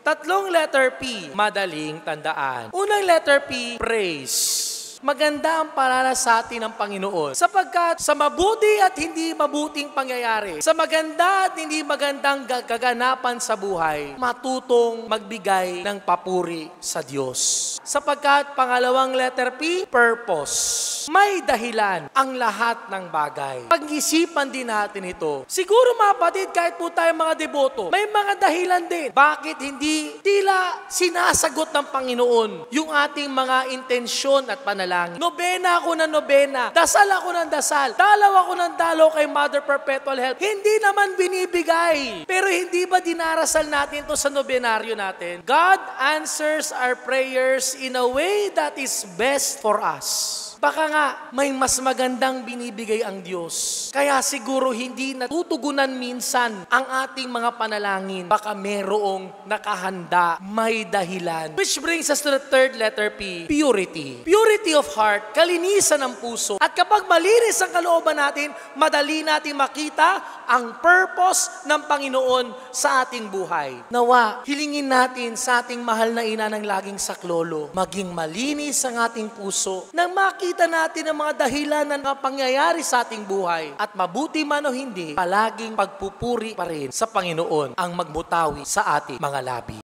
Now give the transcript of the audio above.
Tatlong letter P, madaling tandaan. Unang letter P, praise. Maganda ang palalasati ng Panginoon sapagkat sa mabuti at hindi mabuting pangyayari, sa maganda at hindi magandang kaganapan sa buhay, matutong magbigay ng papuri sa Diyos. Sapagkat pangalawang letter P, purpose. May dahilan ang lahat ng bagay. Pag-isipan din natin ito. Siguro mga kapatid, kahit po tayo mga deboto, may mga dahilan din. Bakit hindi tila sinasagot ng Panginoon yung ating mga intensyon at panalangin? Nobena ako ng nobena. Dasal ako ng dasal. Dalaw ako ng dalaw kay Mother Perpetual Help. Hindi naman binibigay. Pero hindi ba dinarasal natin to sa nobenaryo natin? God answers our prayers in a way that is best for us. Baka nga, may mas magandang binibigay ang Diyos. Kaya siguro hindi natutugunan minsan ang ating mga panalangin. Baka merong nakahanda, may dahilan. Which brings us to the third letter P, purity. Purity of heart, kalinisan ng puso. At kapag malinis ang kalooban natin, madali natin makita ang purpose ng Panginoon sa ating buhay. Nawa, hilingin natin sa ating mahal na ina ng laging saklolo, maging malinis ang ating puso nang makita natin ang mga dahilan ng mga pangyayari sa ating buhay. At mabuti man o hindi, palaging pagpupuri pa rin sa Panginoon ang magmutawi sa ating mga labi.